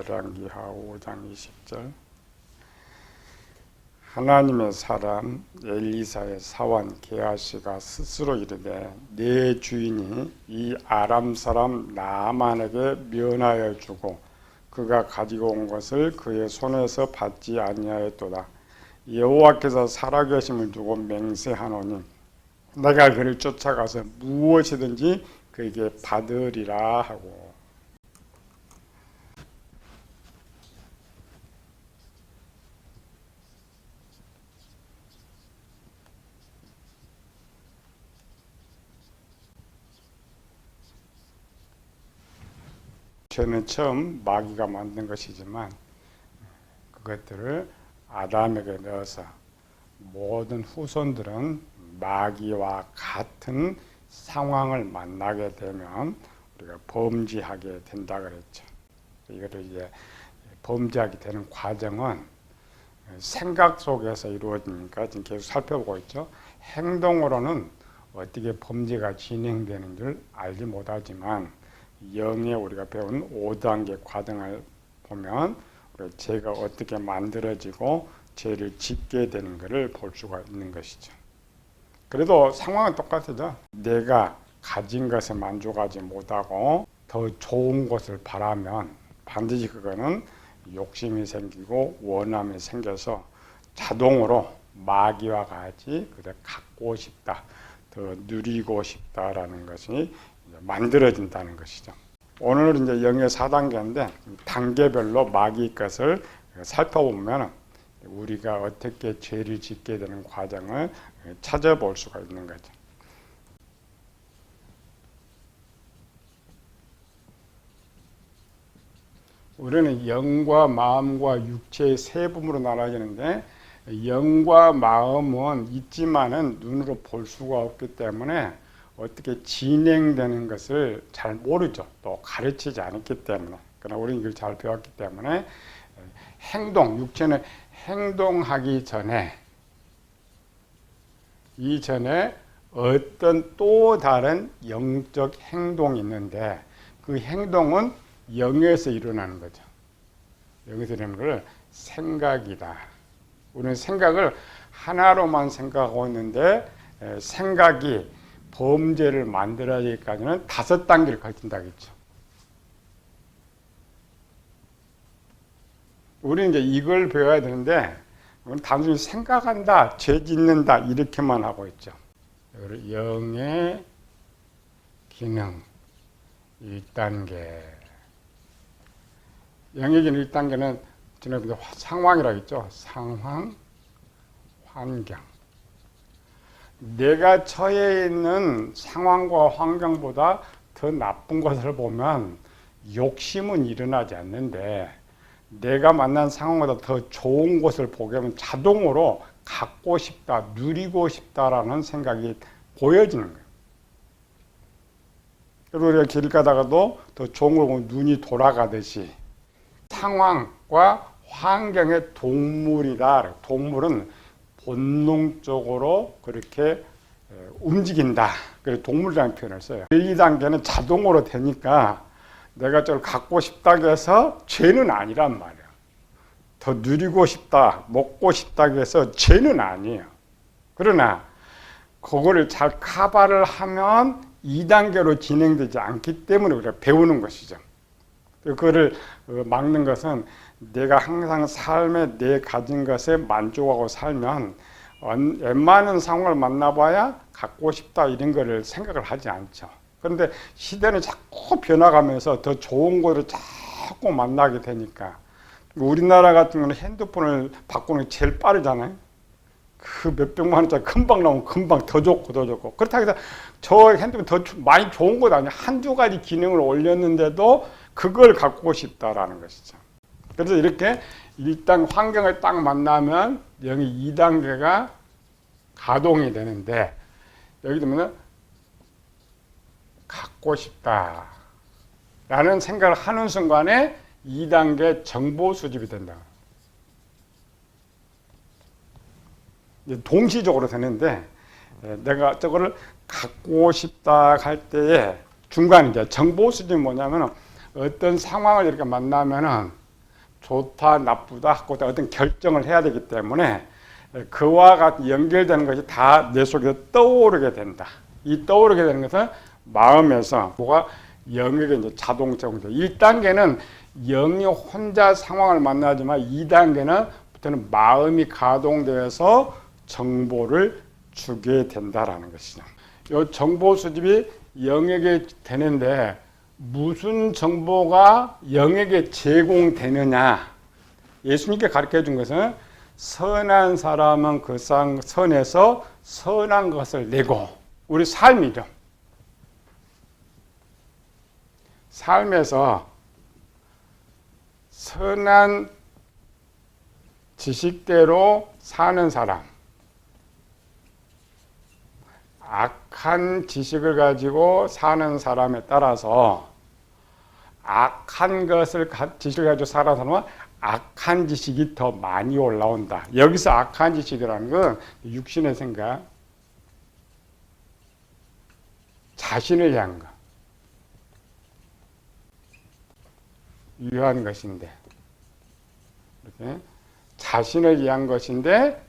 열왕기하 5장 20절. 하나님의 사람 엘리사의 사원 게하시가 스스로 이르되 내 주인이 이 아람 사람 나아만에게 면하여 주고 그가 가지고 온 것을 그의 손에서 받지 아니하였도다. 여호와께서 살아계심을 두고 맹세하노니 내가 그를 쫓아가서 무엇이든지 그에게 받으리라 하고. 죄는 처음 마귀가 만든 것이지만 그것들을 아담에게 넣어서 모든 후손들은 마귀와 같은 상황을 만나게 되면 우리가 범죄하게 된다 그랬죠. 이거를 이제 범죄하게 되는 과정은 생각 속에서 이루어지니까 지금 계속 살펴보고 있죠. 행동으로는 어떻게 범죄가 진행되는 줄 알지 못하지만 영에 우리가 배운 5단계 과정을 보면 죄가 어떻게 만들어지고 죄를 짓게 되는 것을 볼 수가 있는 것이죠. 그래도 상황은 똑같죠. 내가 가진 것에 만족하지 못하고 더 좋은 것을 바라면 반드시 그거는 욕심이 생기고 원함이 생겨서 자동으로 마귀와 같이 그걸 갖고 싶다, 더 누리고 싶다라는 것이 만들어진다는 것이죠. 오늘은 이제 영의 4단계인데 단계별로 마귀 것을 살펴보면 우리가 어떻게 죄를 짓게 되는 과정을 찾아볼 수가 있는 거죠. 우리는 영과 마음과 육체의 세 부분으로 나눠지는데 영과 마음은 있지만은 눈으로 볼 수가 없기 때문에 어떻게 진행되는 것을 잘 모르죠. 또 가르치지 않았기 때문에. 그러나 우리는 이걸 잘 배웠기 때문에 육체는 행동하기 전에 이전에 어떤 또 다른 영적 행동이 있는데 그 행동은 영에서 일어나는 거죠. 영에서 일어나는 걸 생각이다. 우리는 생각을 하나로만 생각하고 있는데 생각이 범죄를 만들어야기까지는 5단계를 거친다고 했죠. 우리는 이제 이걸 배워야 되는데 단순히 생각한다, 죄 짓는다 이렇게만 하고 있죠. 영의 기능 1단계. 영의 기능 1단계는 지난번에 상황이라고 했죠. 상황, 환경. 내가 처해 있는 상황과 환경보다 더 나쁜 것을 보면 욕심은 일어나지 않는데 내가 만난 상황보다 더 좋은 것을 보게 하면 자동으로 갖고 싶다, 누리고 싶다라는 생각이 보여지는 거예요. 그리고 우리가 길 가다가도 더 좋은 걸 보면 눈이 돌아가듯이 상황과 환경의 동물이다. 동물은 본능적으로 그렇게 움직인다. 그래서 동물이라는 표현을 써요. 1, 2단계는 자동으로 되니까 내가 저걸 갖고 싶다고 해서 죄는 아니란 말이에요. 더 누리고 싶다, 먹고 싶다고 해서 죄는 아니에요. 그러나 그거를 잘 커버를 하면 2단계로 진행되지 않기 때문에 우리가 배우는 것이죠. 그거를 막는 것은 내가 항상 삶에 내 가진 것에 만족하고 살면 웬만한 상황을 만나봐야 갖고 싶다 이런 거를 생각을 하지 않죠. 그런데 시대는 자꾸 변화가면서 더 좋은 거를 자꾸 만나게 되니까 우리나라 같은 경우는 핸드폰을 바꾸는 게 제일 빠르잖아요. 그 몇백만 원짜리 금방 나오면 금방 더 좋고 더 좋고. 그렇다고 해서 저 핸드폰 더 많이 좋은 것 아니에요. 한두 가지 기능을 올렸는데도 그걸 갖고 싶다라는 것이죠. 그래서 이렇게 일단 환경을 딱 만나면 여기 2단계가 가동이 되는데 여기 보면 갖고 싶다 라는 생각을 하는 순간에 2단계 정보 수집이 된다. 동시적으로 되는데 내가 저거를 갖고 싶다 할 때에 중간에 이제 정보 수집이 뭐냐면 어떤 상황을 이렇게 만나면은 좋다 나쁘다 하고 어떤 결정을 해야 되기 때문에 그와 같이 연결되는 것이 다 내 속에서 떠오르게 된다. 이 떠오르게 되는 것은 마음에서 뭐가 영역의 이제 자동적으로 1단계는 영이 혼자 상황을 만나지만 2단계는 부터는 마음이 가동되어서 정보를 주게 된다라는 것이죠. 이 정보 수집이 영역에 되는데 무슨 정보가 영역에 제공되느냐? 예수님께 가르쳐 준 것은 선한 사람은 그 선에서 선한 것을 내고 우리 삶이죠. 삶에서 선한 지식대로 사는 사람, 악한 지식을 가지고 사는 사람에 따라서 악한 지식을 가지고 사는 사람은 악한 지식이 더 많이 올라온다. 여기서 악한 지식이라는 건 육신의 생각, 자신을 위한 것, 위한 것인데, 이렇게 자신을 위한 것인데,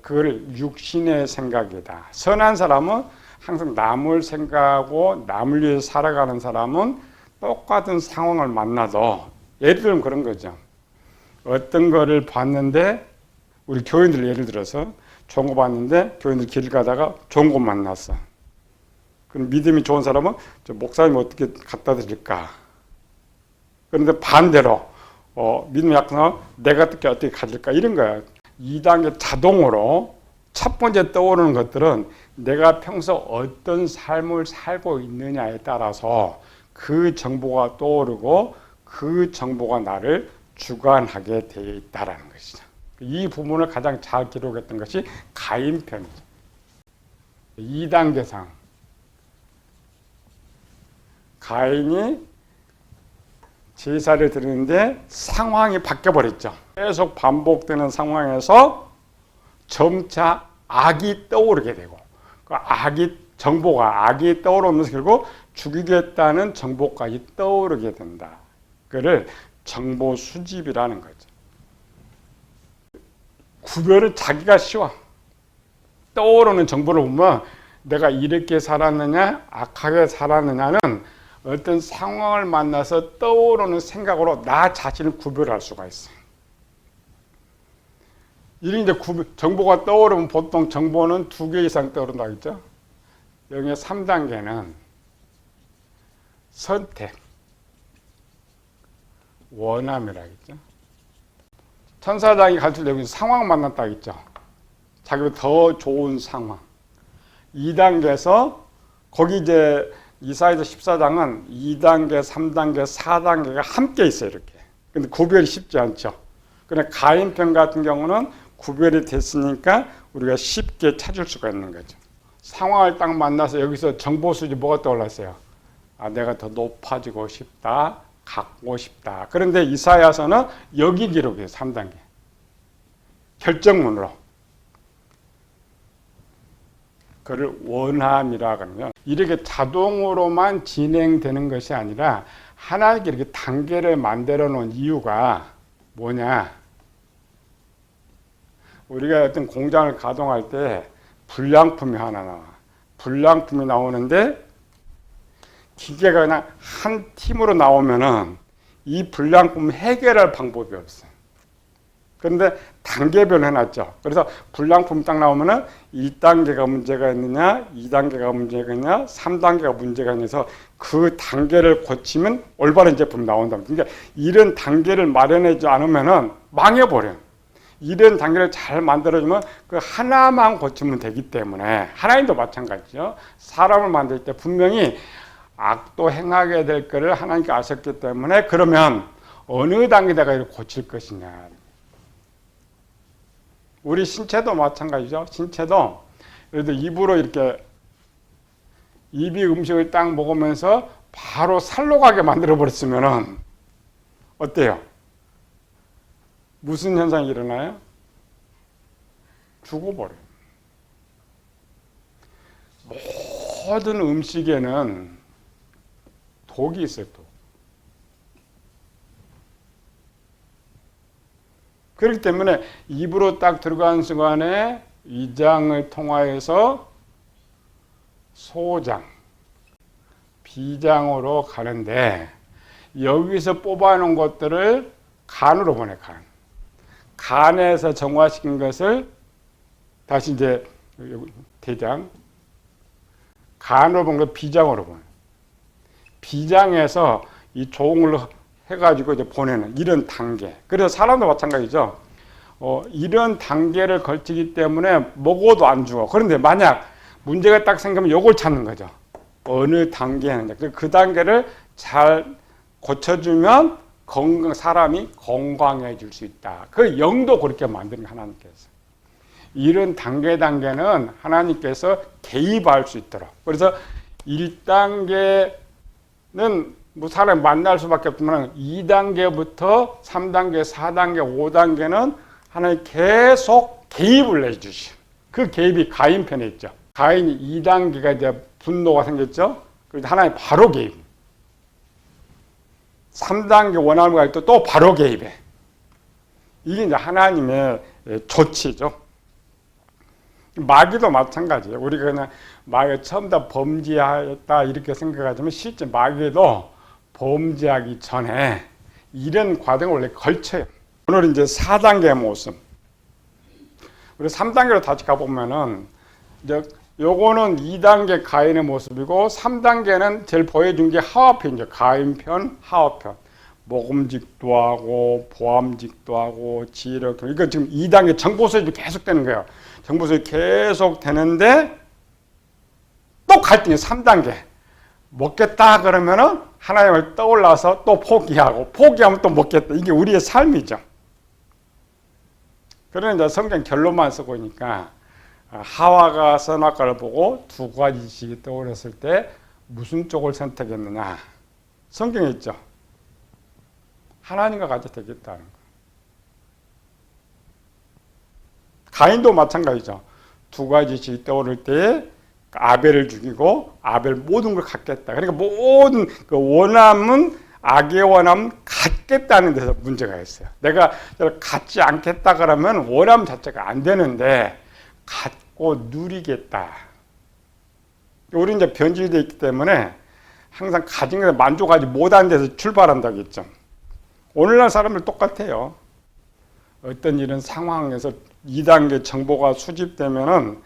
그걸 육신의 생각이다. 선한 사람은 항상 남을 생각하고 남을 위해 살아가는 사람은 똑같은 상황을 만나도, 예를 들면 그런 거죠. 어떤 거를 봤는데 우리 교인들 예를 들어서 좋은 거 봤는데 교인들 길 가다가 좋은 거 만났어. 그럼 믿음이 좋은 사람은 저 목사님 어떻게 갖다 드릴까? 그런데 반대로 믿음이 약한 사람은 내가 어떻게 가질까? 이런 거야. 2단계 자동으로 첫 번째 떠오르는 것들은 내가 평소 어떤 삶을 살고 있느냐에 따라서 그 정보가 떠오르고 그 정보가 나를 주관하게 되어 있다는 것이죠. 이 부분을 가장 잘 기록했던 것이 가인편이죠. 2단계상 가인이 제사를 드리는데 상황이 바뀌어버렸죠. 계속 반복되는 상황에서 점차 악이 떠오르게 되고 그 악이 떠오르면서 결국 죽이겠다는 정보까지 떠오르게 된다. 그를 정보 수집이라는 거죠. 구별은 자기가 쉬워. 떠오르는 정보를 보면 내가 이렇게 살았느냐 악하게 살았느냐는 어떤 상황을 만나서 떠오르는 생각으로 나 자신을 구별할 수가 있어요. 이런 이제 정보가 떠오르면 보통 정보는 2개 이상 떠오른다고 했죠. 여기 3단계는 선택, 원함이라고 했죠. 천사장이 가르칠 여기서 상황 만났다고 했죠. 자기보다 더 좋은 상황. 2단계에서 거기 이제 이사야서 14장은 2단계, 3단계, 4단계가 함께 있어요, 이렇게. 근데 구별이 쉽지 않죠. 그런데 가인편 같은 경우는 구별이 됐으니까 우리가 쉽게 찾을 수가 있는 거죠. 상황을 딱 만나서 여기서 정보 수집 뭐가 떠올랐어요? 아, 내가 더 높아지고 싶다, 갖고 싶다. 그런데 이사야서는 여기 기록이에요, 3단계. 결정문으로. 그를 원함이라고 하면 이렇게 자동으로만 진행되는 것이 아니라 하나님께 이렇게 단계를 만들어 놓은 이유가 뭐냐? 우리가 어떤 공장을 가동할 때 불량품이 하나 나와. 불량품이 나오는데 기계가 그냥 한 팀으로 나오면은 이 불량품을 해결할 방법이 없어요. 그런데 단계별로 해놨죠. 그래서 불량품 딱 나오면은 1단계가 문제가 있느냐, 2단계가 문제가 있느냐, 3단계가 문제가 있느냐, 그 단계를 고치면 올바른 제품이 나온다. 그러니까 이런 단계를 마련하지 않으면은 망해버려요. 이런 단계를 잘 만들어주면 그 하나만 고치면 되기 때문에 하나님도 마찬가지죠. 사람을 만들 때 분명히 악도 행하게 될 거를 하나님께 아셨기 때문에 그러면 어느 단계다가 이렇게 고칠 것이냐. 우리 신체도 마찬가지죠. 신체도 예를 들어 입으로 이렇게 입이 음식을 딱 먹으면서 바로 살로 가게 만들어 버렸으면은 어때요? 무슨 현상이 일어나요? 죽어버려요. 모든 음식에는 독이 있어요. 독. 그렇기 때문에 입으로 딱 들어가는 순간에 위장을 통하여서 소장, 비장으로 가는데 여기서 뽑아놓은 것들을 간으로 보내, 간. 간에서 정화시킨 것을 다시 이제 대장, 간으로 본 걸 비장으로 보내. 비장에서 이 종을 해가지고 이제 보내는 이런 단계. 그래서 사람도 마찬가지죠. 이런 단계를 걸치기 때문에 먹어도 안 죽어. 그런데 만약 문제가 딱 생기면 요걸 찾는 거죠. 어느 단계에 하느냐. 그 단계를 잘 고쳐주면 사람이 건강해질 수 있다. 그 영도 그렇게 만드는 하나님께서. 이런 단계는 하나님께서 개입할 수 있도록. 그래서 1단계는 뭐 사람이 만날 수밖에 없지만 2단계부터 3단계, 4단계, 5단계는 하나님 계속 개입을 해주시. 그 개입이 가인 편에 있죠. 가인이 2단계가 이제 분노가 생겼죠. 그래서 하나님 바로 개입. 3단계 원함을 가지고 또 바로 개입해. 이게 이제 하나님의 조치죠. 마귀도 마찬가지예요. 우리가 그냥 마귀가 처음 다 범죄하였다 이렇게 생각하지만 실제 마귀도 범죄하기 전에 이런 과정을 원래 걸쳐요. 오늘은 이제 4단계의 모습. 우리 3단계로 다시 가보면은 이제 요거는 2단계 가인의 모습이고 3단계는 제일 보여준 게 하와편이죠. 가인편, 하와편. 모금직도 하고 보암직도 하고 지력. 이거 지금 2단계 정보수입이 계속 되는 거예요. 정보수입이 계속 되는데 또 갈등이 3단계. 먹겠다 그러면은 하나님을 떠올라서 또 포기하고 포기하면 또 먹겠다. 이게 우리의 삶이죠. 그러나 이제 성경 결론만 쓰고 있으니까 하와가 선악과를 보고 두 가지 지식이 떠올랐을 때 무슨 쪽을 선택했느냐. 성경에 있죠. 하나님과 같이 되겠다는 거. 가인도 마찬가지죠. 두 가지 지식이 떠오를 때 아벨을 죽이고 아벨 모든 걸 갖겠다. 그러니까 모든 그 원함은 악의 원함은 갖겠다는 데서 문제가 있어요. 내가 갖지 않겠다 그러면 원함 자체가 안 되는데 갖고 누리겠다. 우리 이제 변질되어 있기 때문에 항상 가진 것에 만족하지 못하는 데서 출발한다고 했죠. 오늘날 사람들 똑같아요. 어떤 이런 상황에서 2단계 정보가 수집되면은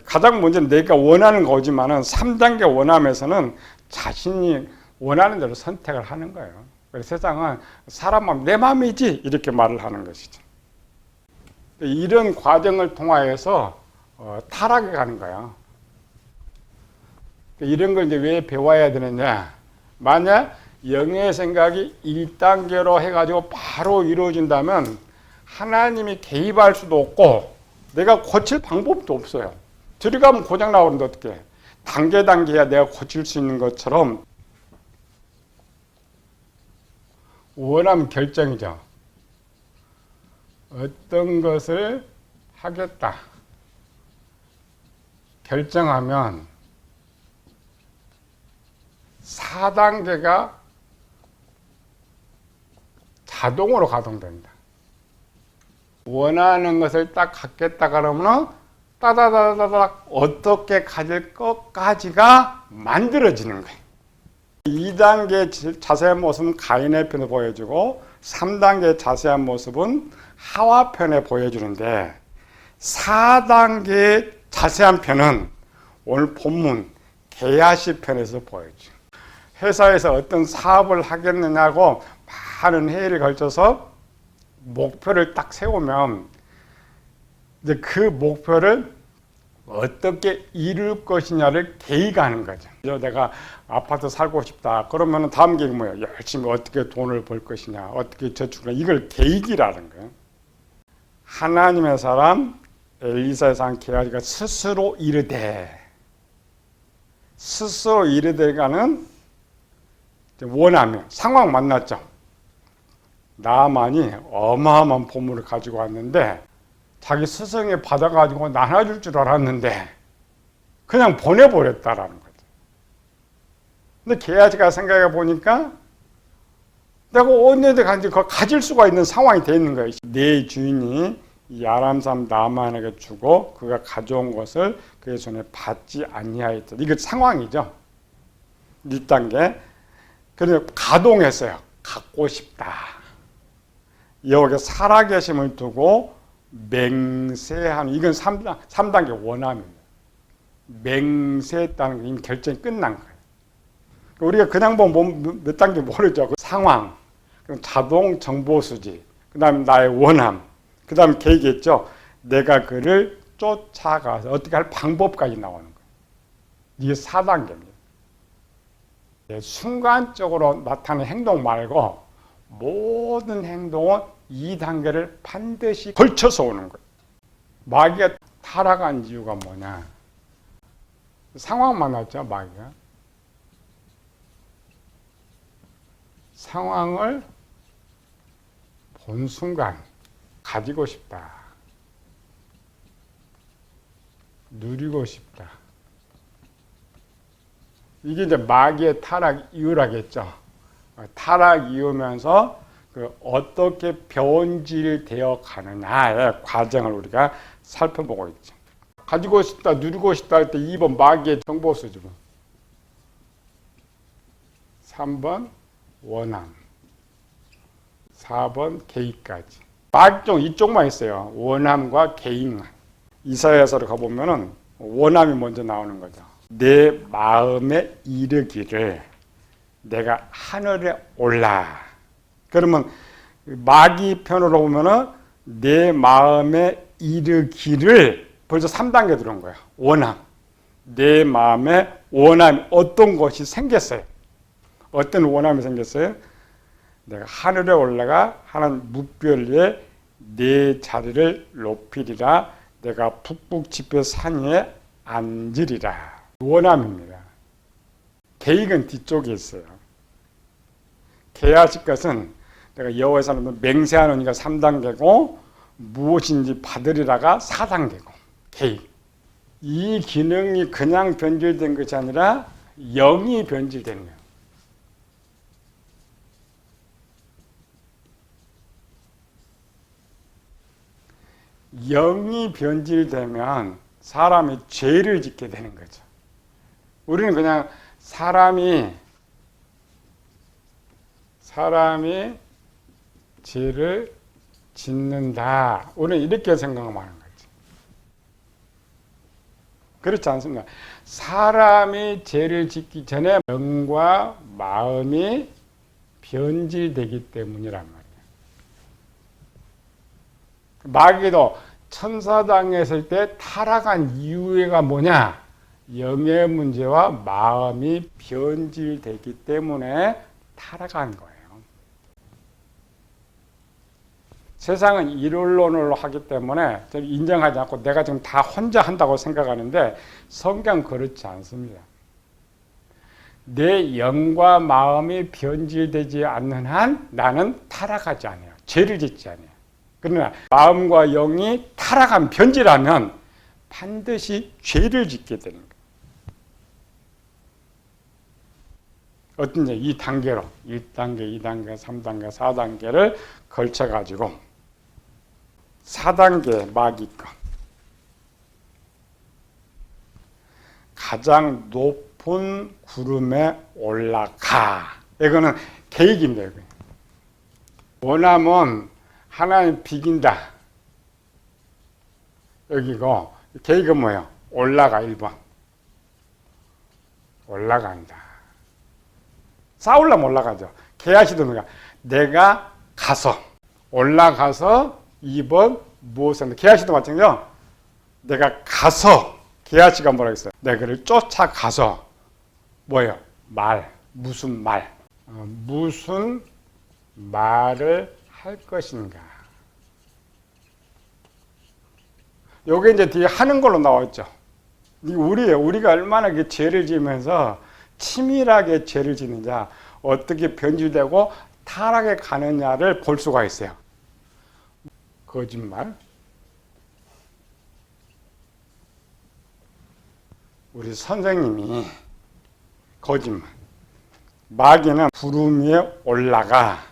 가장 먼저 내가 원하는 거지만은 3단계 원함에서는 자신이 원하는 대로 선택을 하는 거예요. 그래서 세상은 사람 마음, 내 마음이지 이렇게 말을 하는 것이죠. 이런 과정을 통하여서 타락해 가는 거예요. 이런 걸 이제 왜 배워야 되느냐? 만약 영의 생각이 1단계로 해가지고 바로 이루어진다면 하나님이 개입할 수도 없고 내가 고칠 방법도 없어요. 들어가면 고장 나오는데 어떻게? 단계야 내가 고칠 수 있는 것처럼 원함 결정이죠. 어떤 것을 하겠다 결정하면 4단계가 자동으로 가동된다. 원하는 것을 딱 갖겠다 그러면 따다다다닥 어떻게 가질 것까지가 만들어지는 거예요. 2단계 자세한 모습은 가인의 편을 보여주고 3단계 자세한 모습은 하와 편에 보여주는데 4단계 자세한 편은 오늘 본문 게하시 편에서 보여줘요. 회사에서 어떤 사업을 하겠느냐고 많은 회의를 걸쳐서 목표를 딱 세우면 이제 그 목표를 어떻게 이룰 것이냐를 계획하는 거죠. 내가 아파트 살고 싶다. 그러면 다음 계획이 뭐예요? 열심히 어떻게 돈을 벌 것이냐, 어떻게 저축을, 이걸 계획이라는 거예요. 하나님의 사람 엘리사의 사람 게하시가 스스로 이르되가는 원하며 상황 만났죠. 나만이 어마어마한 보물을 가지고 왔는데 자기 스승이 받아가지고 나눠줄 줄 알았는데 그냥 보내버렸다라는 거죠. 근데 게하시가 생각해 보니까 내가 언제든 간지 그걸 가질 수가 있는 상황이 돼 있는 거예요. 내 주인이 이 아람사람 나만에게 주고 그가 가져온 것을 그의 손에 받지 아니하였다. 이게 상황이죠. 1단계. 그래서 가동했어요. 갖고 싶다. 여기 살아계심을 두고 맹세하는, 이건 3단계 원함입니다. 맹세했다는 게 이미 결정이 끝난 거예요. 우리가 그냥 보면 몇 단계 모르죠. 그 상황, 자동 정보수지, 그 다음에 나의 원함, 그 다음에 계획했죠. 내가 그를 쫓아가서 어떻게 할 방법까지 나오는 거예요. 이게 4단계입니다. 순간적으로 나타나는 행동 말고 모든 행동은 2단계를 반드시 걸쳐서 오는 거예요. 마귀가 타락한 이유가 뭐냐? 상황만 왔죠, 마귀가. 상황을 본 순간 가지고 싶다. 누리고 싶다. 이게 이제 마귀의 타락 이유라겠죠. 타락 이유면서 그 어떻게 변질되어 가느냐의 과정을 우리가 살펴보고 있죠. 가지고 싶다, 누리고 싶다 할 때 2번 마귀의 정보수지. 3번 원함, 4번 계획까지. 마귀 이쪽만 있어요. 원함과 계획만. 이사야서를 가보면은 원함이 먼저 나오는 거죠. 내 마음에 이르기를 내가 하늘에 올라. 그러면 마귀 편으로 보면은 내 마음에 이르기를 벌써 3단계 들어온 거예요. 원함. 내 마음에 원함이 어떤 것이 생겼어요. 어떤 원함이 생겼어요? 내가 하늘에 올라가 하나님 묵별 위에 내 자리를 높이리라. 내가 북북 지표 산 위에 앉으리라. 원함입니다. 계획은 뒤쪽에 있어요. 계약식 것은 내가 여호와의 사람을 맹세하는 이가 3단계고 무엇인지 받으리라가 4단계고 계획. 이 기능이 그냥 변질된 것이 아니라 영이 변질되는 거예요. 영이 변질되면 사람이 죄를 짓게 되는 거죠. 우리는 그냥 사람이 죄를 짓는다. 우리는 이렇게 생각하는 거죠. 그렇지 않습니다. 사람이 죄를 짓기 전에 영과 마음이 변질되기 때문이란 말이에요. 마귀도 천사당했을 때 타락한 이유가 뭐냐? 영의 문제와 마음이 변질되기 때문에 타락한 거예요. 세상은 일원론으로 하기 때문에 저는 인정하지 않고 내가 지금 다 혼자 한다고 생각하는데 성경 그렇지 않습니다. 내 영과 마음이 변질되지 않는 한 나는 타락하지 않아요. 죄를 짓지 않아요. 그러나 마음과 영이 타락한 변질하면 반드시 죄를 짓게 되는 거예요. 어떤지 이 단계로 1단계, 2단계, 3단계, 4단계를 걸쳐가지고 4단계 마귀권 가장 높은 구름에 올라가. 이거는 계획입니다. 이거. 원하면 하나님 비긴다. 여기고 계획은 뭐예요? 올라가. 1번 올라간다. 싸우려면 올라가죠. 계약시도 뭐야? 내가 가서 올라가서 2번 무엇을 한다. 계약시도 마찬가지죠. 내가 가서 계약시가 뭐라고 했어요? 내가 그를 쫓아가서 뭐예요? 무슨 말? 무슨 말을 할 것인가? 요게 이제 뒤에 하는 걸로 나왔죠. 우리가 얼마나 그 죄를 지으면서 치밀하게 죄를 짓느냐, 어떻게 변질되고 타락에 가느냐를 볼 수가 있어요. 거짓말. 우리 선생님이 거짓말. 마귀는 구름 위에 올라가.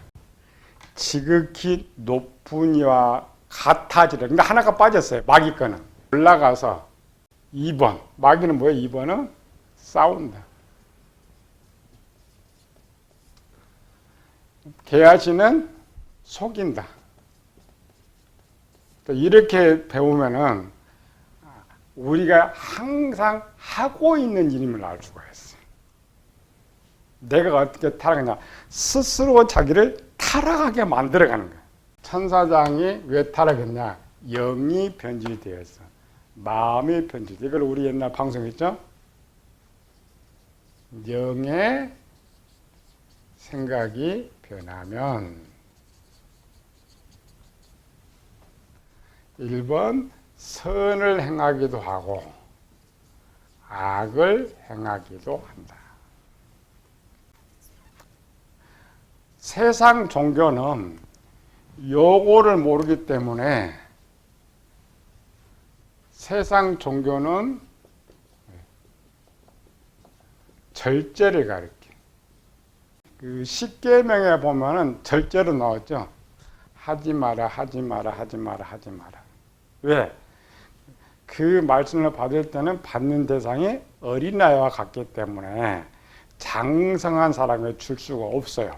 지극히 높은 이와 같아지라. 근데 하나가 빠졌어요. 마귀 거는. 올라가서 2번. 마귀는 뭐예요? 2번은 싸운다. 개아시는 속인다. 이렇게 배우면은 우리가 항상 하고 있는 일임을 알 수가 있어요. 내가 어떻게 타락하냐. 스스로 자기를 타락하게 만들어가는 거예요. 천사장이 왜 타락했냐. 영이 변질이 되어서 마음이 변질. 이걸 우리 옛날 방송했죠. 영의 생각이 변하면 1번 선을 행하기도 하고 악을 행하기도 한다. 세상 종교는 요거를 모르기 때문에 세상 종교는 절제를 가르쳐. 그 십계명에 보면은 절제로 나왔죠. 하지 마라, 하지 마라, 하지 마라, 하지 마라. 왜? 그 말씀을 받을 때는 받는 대상이 어린아이와 같기 때문에 장성한 사람을 줄 수가 없어요.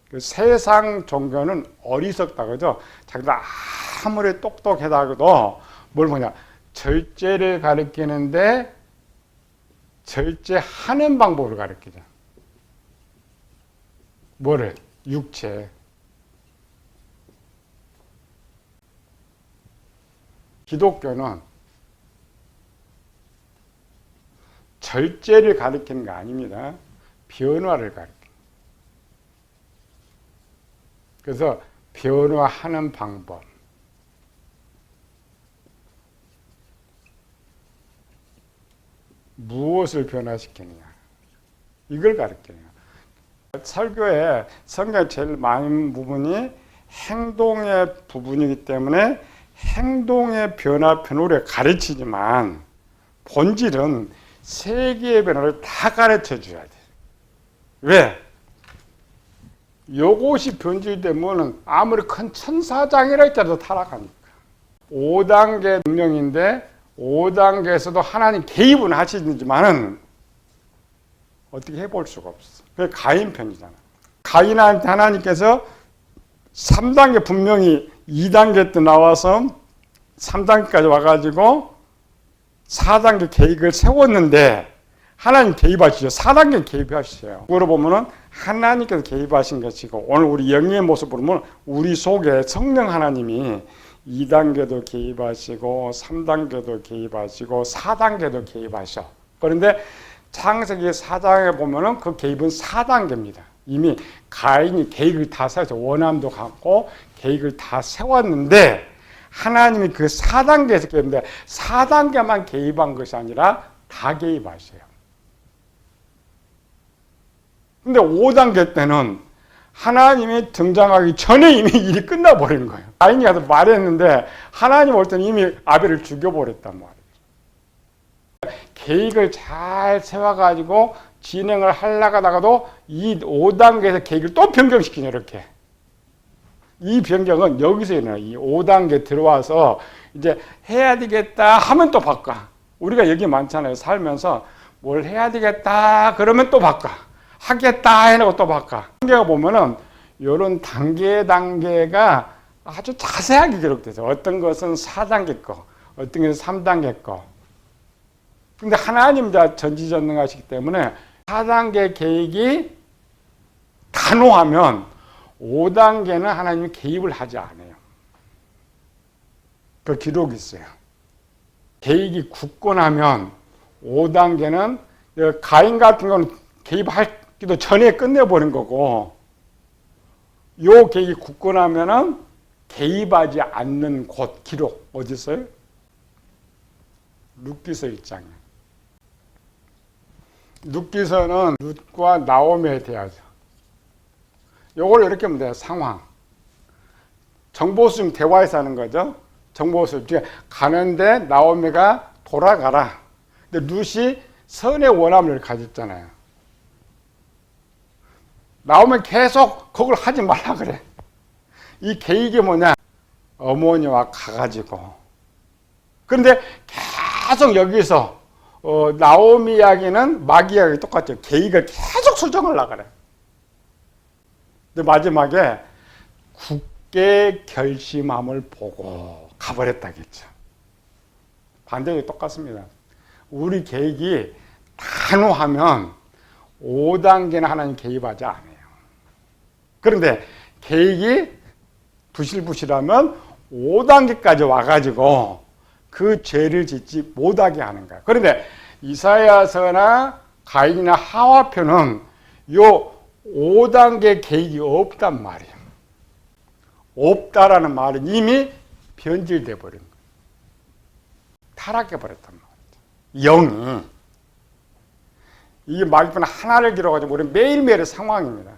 그 세상 종교는 어리석다 그죠? 자기들 아무리 똑똑하다고도 뭘 뭐냐? 절제를 가르치는데 절제하는 방법을 가르치죠. 뭐를? 육체. 기독교는 절제를 가르치는 거 아닙니다. 변화를 가르쳐요. 그래서 변화하는 방법. 무엇을 변화시키느냐. 이걸 가르쳐요. 설교에 성경에 제일 많은 부분이 행동의 부분이기 때문에 행동의 변화를 가르치지만 본질은 세계의 변화를 다 가르쳐 줘야 돼. 왜? 요것이 변질되면 아무리 큰 천사장이라 할지라도 타락하니까. 5단계 능력인데 5단계에서도 하나님 개입은 하시지만은 어떻게 해볼 수가 없어. 그게 가인 편이잖아. 가인한테 하나님께서 3단계 분명히 2단계 때 나와서 3단계까지 와가지고 4단계 계획을 세웠는데 하나님 개입하시죠. 4단계 개입하시죠. 그걸 보면은 하나님께서 개입하신 것이고 오늘 우리 영의 모습을 보면 우리 속에 성령 하나님이 2단계도 개입하시고 3단계도 개입하시고 4단계도 개입하셔. 그런데 창세기 4장에 보면은 그 개입은 4단계입니다. 이미 가인이 계획을 다 세워서 원함도 갖고 계획을 다 세웠는데 하나님이 그 4단계에서 개입인데 4단계만 개입한 것이 아니라 다 개입하셔요. 근데 5단계 때는 하나님이 등장하기 전에 이미 일이 끝나버린 거예요. 가인이 가서 말했는데 하나님 올 때는 이미 아벨을 죽여버렸단 말이에요. 계획을 잘 세워가지고 진행을 하려고 하다가도 이 5단계에서 계획을 또 변경시키냐 이렇게. 이 변경은 여기서 일어나요. 이 5단계 들어와서 이제 해야 되겠다 하면 또 바꿔. 우리가 여기 많잖아요. 살면서 뭘 해야 되겠다 그러면 또 바꿔. 하겠다 해놓고 또 바꿔. 단계가 보면은 이런 단계가 아주 자세하게 기록돼서 어떤 것은 4단계 거, 어떤 것은 3단계 거. 근데 하나님 전지전능하시기 때문에 4단계 계획이 단호하면 5단계는 하나님이 개입을 하지 않아요. 그 기록이 있어요. 계획이 굳건하면 5단계는 가인 같은 건 개입하기도 전에 끝내버린 거고 요 계획이 굳건하면은 개입하지 않는 곳 기록 어디 있어요? 룻기서 1장에. 룻기서는 룻과 나오미에 대하죠. 요걸 이렇게 하면 돼요. 상황. 정보수 대화에서 하는 거죠. 정보수 가는데 나오미가 돌아가라. 근데 룻이 선의 원함을 가졌잖아요. 나오면 계속 그걸 하지 말라 그래. 이 계획이 뭐냐? 어머니와 가가지고. 그런데 계속 여기서 나오미 이야기는 마귀 이야기 똑같죠. 계획을 계속 수정을 나가래. 근데 마지막에 굳게 결심함을 보고 가버렸다겠죠. 반대로 똑같습니다. 우리 계획이 단호하면 5단계는 하나님 개입하지 않아요. 그런데 계획이 부실부실하면 5단계까지 와가지고 그 죄를 짓지 못하게 하는 거야. 그런데 이사야서나 가인이나 하와표는 요 5단계 계획이 없단 말이에요. 없다라는 말은 이미 변질돼 버린 거예요. 타락해 버렸단 말이죠. 영이. 이게 마귀편 하나를 기록하지고 우리 매일매일의 상황입니다.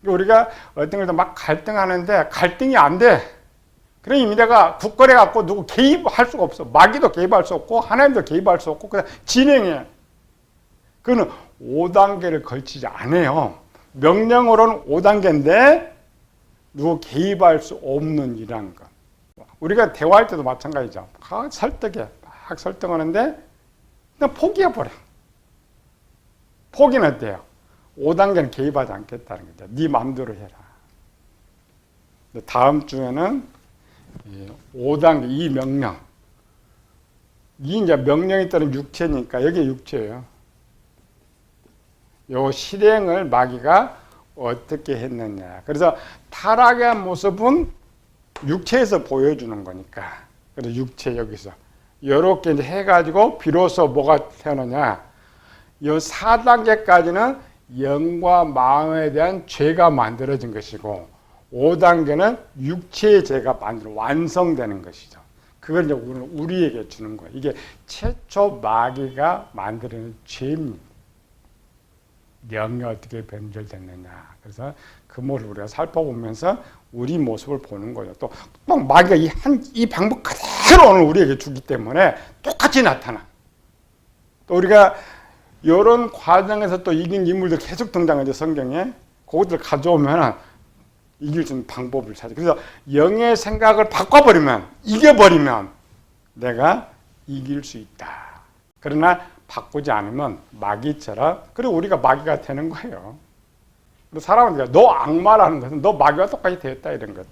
우리가 어떤 것도 막 갈등하는데 갈등이 안 돼. 그럼 이미 내가 굳건해 갖고 누구 개입할 수가 없어. 마귀도 개입할 수 없고 하나님도 개입할 수 없고 그냥 진행해. 그거는 5단계를 걸치지 않아요. 명령으로는 5단계인데 누구 개입할 수 없는 일이라는 것. 우리가 대화할 때도 마찬가지죠. 설득해. 막 설득하는데 그냥 포기해버려. 포기는 어때요? 5단계는 개입하지 않겠다는 거죠. 네 마음대로 해라. 다음 주에는 5단계, 이 명령. 이 이제 명령에 따른 육체니까 여기 육체예요. 요 실행을 마귀가 어떻게 했느냐. 그래서 타락의 모습은 육체에서 보여주는 거니까. 그래서 육체 여기서. 요렇게 이제 해가지고 비로소 뭐가 태어나냐. 요 4단계까지는 영과 마음에 대한 죄가 만들어진 것이고 5단계는 육체의 죄가 완성되는 것이죠. 그걸 이제 우리에게 주는 거예요. 이게 최초 마귀가 만드는 죄입니다. 영이 어떻게 변질됐느냐. 그래서 그 모습을 우리가 살펴보면서 우리 모습을 보는 거죠. 또 마귀가 이 방법 그대로 오늘 우리에게 주기 때문에 똑같이 나타나. 또 우리가 이런 과정에서 또 이긴 인물들 계속 등장하죠. 성경에. 그것들 가져오면 이길 수 있는 방법을 찾아. 그래서 영의 생각을 바꿔버리면, 이겨버리면 내가 이길 수 있다. 그러나 바꾸지 않으면 마귀처럼, 그리고 우리가 마귀가 되는 거예요. 사람은 너 악마라는 것은 너 마귀와 똑같이 되었다 이런 것.